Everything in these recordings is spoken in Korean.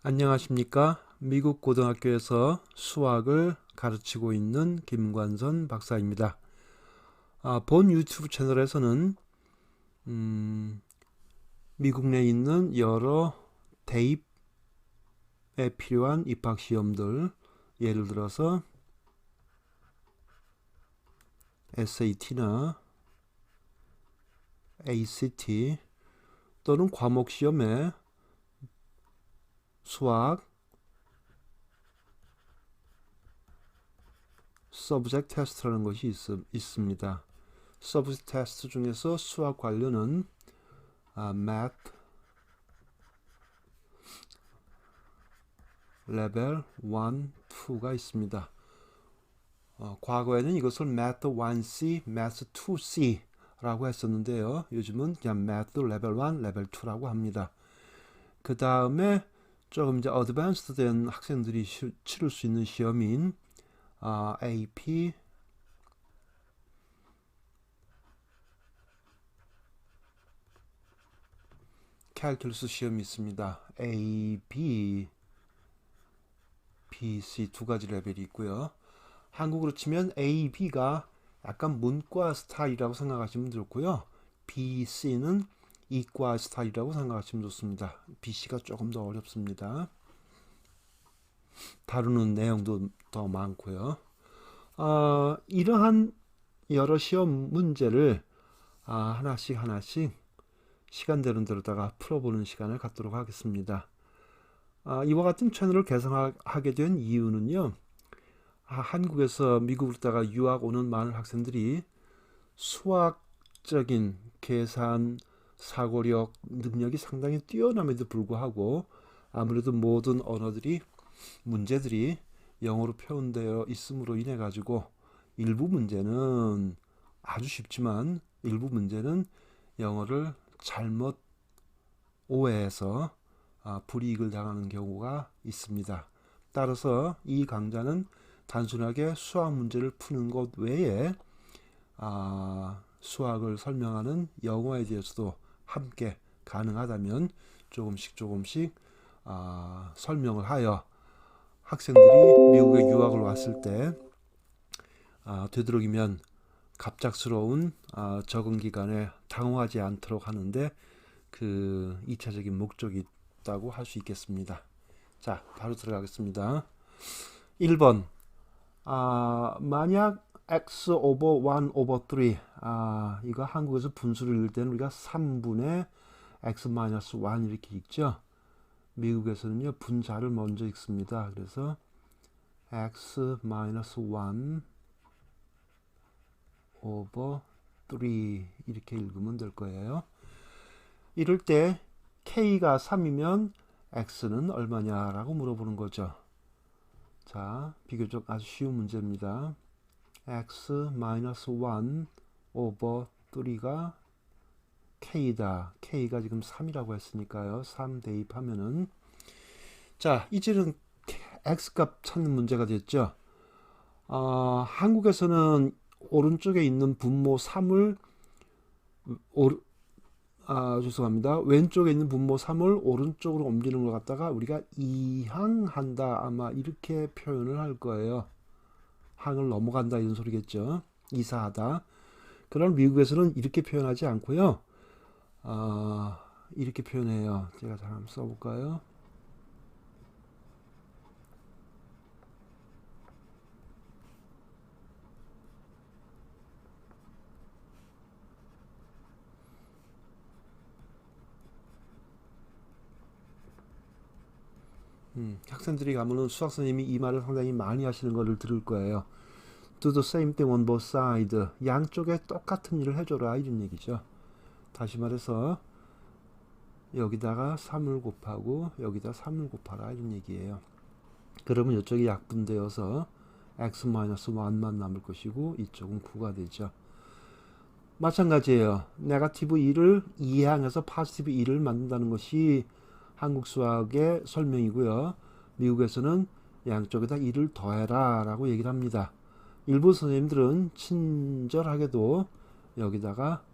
안녕하십니까? 미국 고등학교에서 수학을 가르치고 있는 김관선 박사입니다. 본 유튜브 채널에서는 미국 내에 있는 여러 대입에 필요한 입학 시험들, 예를 들어서 SAT나 ACT 또는 과목 시험에 수학 서브젝트 테스트라는 것이 있습니다. 서브젝트 테스트 중에서 수학 관련은 Math 레벨 1, 2가 있습니다. 과거에는 이것을 Math 1C, Math 2C 라고 했었는데요. 요즘은 그냥 Math 레벨 1, 레벨 2라고 합니다. 그 다음에 조금 이제 어드밴스드 된 학생들이 치를 수 있는 시험인 AP, 캘큘러스 시험이 있습니다. A, B, B, C 두 가지 레벨이 있고요. 한국으로 치면 A, B가 약간 문과 스타일이라고 생각하시면 좋고요. B, C는 이과 스타일이라고 생각하시면 좋습니다. B, C가 조금 더 어렵습니다. 다루는 내용도 더 많고요. 이러한 여러 시험 문제를 하나씩 시간 되는 대로다가 풀어보는 시간을 갖도록 하겠습니다. 이와 같은 채널을 개설하게 된 이유는요. 한국에서 미국으로다가 유학 오는 많은 학생들이 수학적인 계산, 사고력 능력이 상당히 뛰어남에도 불구하고 아무래도 모든 문제들이 영어로 표현되어 있음으로 인해 가지고 일부 문제는 아주 쉽지만 일부 문제는 영어를 잘못 오해해서 불이익을 당하는 경우가 있습니다. 따라서 이 강좌는 단순하게 수학 문제를 푸는 것 외에 수학을 설명하는 영어에 대해서도 함께 가능하다면 조금씩 설명을 하여 학생들이 미국에 유학을 왔을 때 되도록이면 갑작스러운 적응 기간에 당황하지 않도록 하는데 그 2차적인 목적이 있다고 할 수 있겠습니다. 자, 바로 들어가겠습니다. 1번. 만약 x over 1 over 3 이거 한국에서 분수를 읽을 때는 우리가 3분의 x 마이너스 1 이렇게 읽죠. 미국에서는요 분자를 먼저 읽습니다. 그래서 x 마이너스 1 over 3 이렇게 읽으면 될 거예요. 이럴 때 k가 3이면 x는 얼마냐라고 물어보는 거죠. 자, 비교적 아주 쉬운 문제입니다. x 마이너스 1 over 3가 k다. k가 지금 3이라고 했으니까요. 3 대입하면은 자, 이제는 x값 찾는 문제가 됐죠. 한국에서는 오른쪽에 있는 분모 3을 죄송합니다. 왼쪽에 있는 분모 3을 오른쪽으로 옮기는 것 갖다가 우리가 이항한다 아마 이렇게 표현을 할 거예요. 항을 넘어간다 이런 소리겠죠. 이사하다. 그러나 미국에서는 이렇게 표현하지 않고요. 이렇게 표현해요. 제가 잘 한번 써볼까요? 학생들이 가면은 수학 선생님이 이 말을 상당히 많이 하시는 거를 들을 거예요. Do the same thing on both sides. 양쪽에 똑같은 일을 해줘라 이런 얘기죠. 다시 말해서 여기다가 3을 곱하고 여기다 3을 곱하라 이런 얘기예요. 그러면 이쪽이 약분되어서 x-1만 남을 것이고 이쪽은 9가 되죠. 마찬가지예요. 네거티브 2를 이항해서 포지티브 2를 만든다는 것이 한국 수학의 설명이고요. 미국에서는 양쪽에다 2를 더해라 라고 얘기를 합니다. 일부 선생님들은 친절하게도 여기다가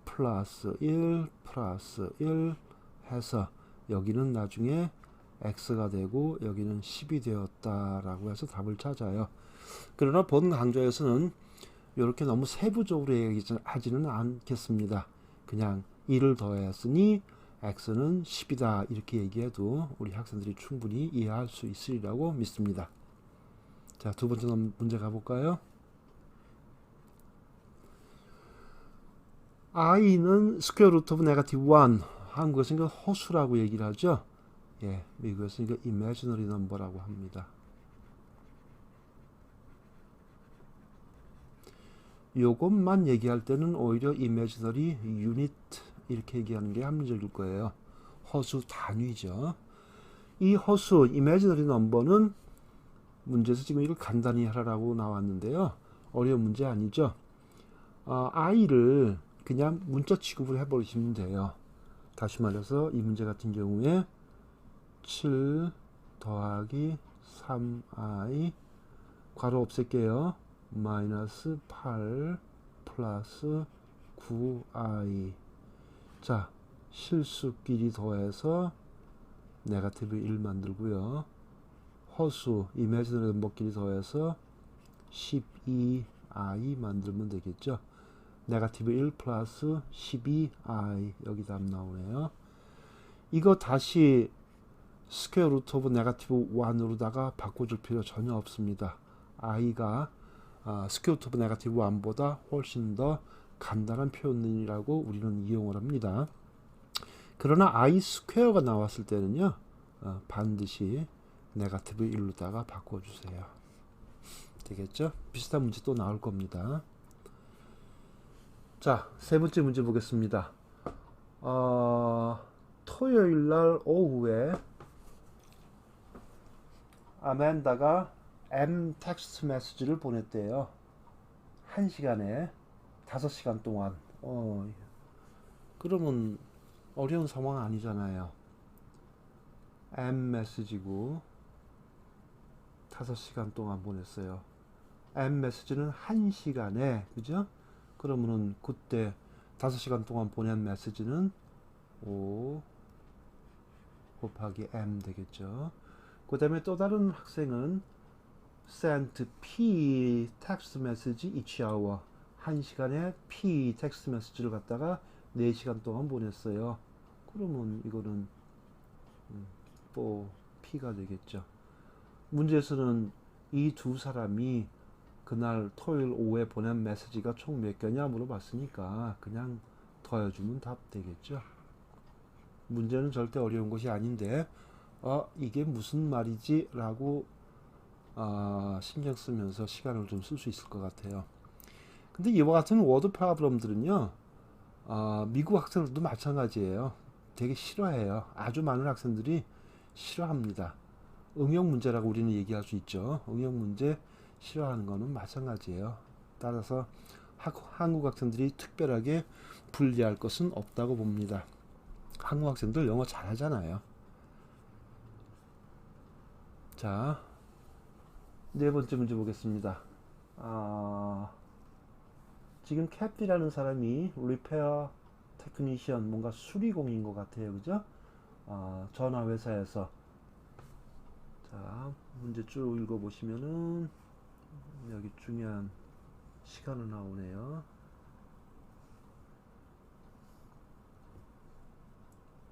플러스 1 해서 여기는 나중에 x가 되고 여기는 10이 되었다라고 해서 답을 찾아요. 그러나 본 강좌에서는 이렇게 너무 세부적으로 얘기하지는 않겠습니다. 그냥 2를 더했으니 x는 10이다 이렇게 얘기해도 우리 학생들이 충분히 이해할 수 있으리라고 믿습니다. 자, 두 번째 문제 가볼까요? i는 스퀘어 루트 오브 네거티브 1, 한국에서는 이거 허수라고 얘기를 하죠. 예, 미국에서는 이거 imaginary number라고 합니다. 요것만 얘기할 때는 오히려 imaginary unit 이렇게 얘기하는 게 합리적일 거예요. 허수 단위죠. 이 허수 imaginary number는 문제에서 지금 이걸 간단히 하라고 나왔는데요. 어려운 문제 아니죠. i를 그냥 문자 취급을 해버리시면 돼요. 다시 말해서 이 문제 같은 경우에 7 더하기 3i 괄호 없앨게요. 마이너스 8 플러스 9i. 자, 실수끼리 더해서 네거티브 1 만들고요. 허수 이미지너리 넘버끼리 더해서 12i 만들면 되겠죠. 네거티브 1 플러스 12i 여기 답 나오네요. 이거 다시 스퀘어 루트 오브 네거티브 1으로다가 바꿔줄 필요 전혀 없습니다. i가 스퀘어 루트 오브 네거티브 1보다 훨씬 더 간단한 표현이라고 우리는 이용을 합니다. 그러나 i 스퀘어가 나왔을 때는요, 반드시 네거티브 1로다가 바꿔주세요. 되겠죠? 비슷한 문제 또 나올 겁니다. 자, 세 번째 문제 보겠습니다. 토요일 날 오후에 아멘다가 M 텍스트 메시지를 보냈대요. 1시간에 5시간 동안. 그러면 어려운 상황 아니잖아요. M 메시지고 5시간 동안 보냈어요. M 메시지는 1시간에, 그죠? 그러면은 그때 5시간 동안 보낸 메시지는 5 곱하기 M 되겠죠. 그 다음에 또 다른 학생은 sent P 텍스트 메시지 each hour. 1시간에 P 텍스트 메시지를 갖다가 4시간 동안 보냈어요. 그러면 이거는 또 P가 되겠죠. 문제에서는 이 두 사람이 그날 토요일 오후에 보낸 메시지가 총 몇 개냐 물어봤으니까 그냥 더해주면 답 되겠죠. 문제는 절대 어려운 것이 아닌데 이게 무슨 말이지? 라고 신경 쓰면서 시간을 좀 쓸 수 있을 것 같아요. 근데 이와 같은 워드 프로블럼들은요, 미국 학생들도 마찬가지예요. 되게 싫어해요. 아주 많은 학생들이 싫어합니다. 응용 문제라고 우리는 얘기할 수 있죠. 응용 문제 싫어하는 거는 마찬가지예요. 따라서 한국 학생들이 특별하게 불리할 것은 없다고 봅니다. 한국 학생들 영어 잘하잖아요. 자, 네 번째 문제 보겠습니다. 지금 캡이라는 사람이 리페어 테크니션, 뭔가 수리공인 것 같아요. 그죠? 전화 회사에서. 자, 문제 쭉 읽어보시면은 여기 중요한 시간은 나오네요.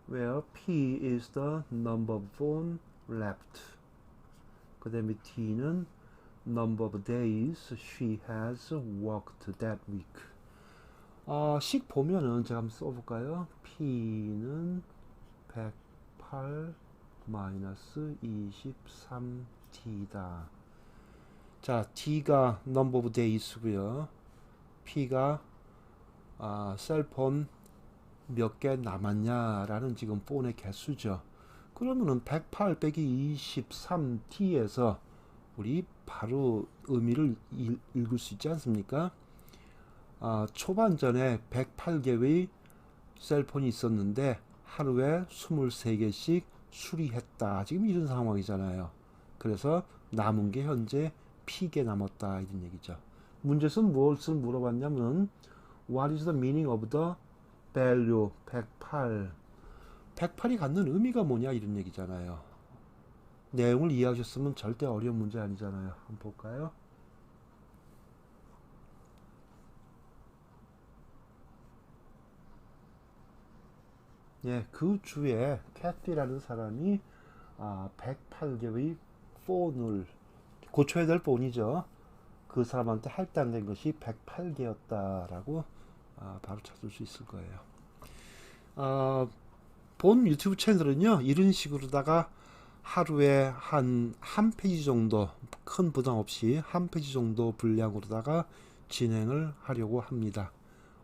Where P is the number of phone left. 그 다음에 T는 number of days she has worked that week. 식 보면은 제가 한번 써볼까요? P는 108 마이너스 23T다. 자, T가 number of days고요. P가 셀폰 몇 개 남았냐라는 지금 폰의 개수죠. 그러면은 108 빼기 23T에서 우리 바로 의미를 읽을 수 있지 않습니까? 초반전에 108개의 셀폰이 있었는데 하루에 23개씩 수리했다. 지금 이런 상황이잖아요. 그래서 남은 게 현재 P개 남았다. 이런 얘기죠. 문제에서 무엇을 물어봤냐면 What is the meaning of the value 108? 108이 갖는 의미가 뭐냐 이런 얘기잖아요. 내용을 이해하셨으면 절대 어려운 문제 아니잖아요. 한번 볼까요? 예, 그 주에 캐티라는 사람이 108개의 폰을 고쳐야 될 폰이죠. 그 사람한테 할당된 것이 108개였다라고 바로 찾을 수 있을 거예요. 본 유튜브 채널은요, 이런 식으로다가 하루에 한 페이지 정도, 큰 부담 없이 한 페이지 정도 분량으로다가 진행을 하려고 합니다.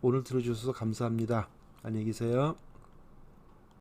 오늘 들어주셔서 감사합니다. 안녕히 계세요.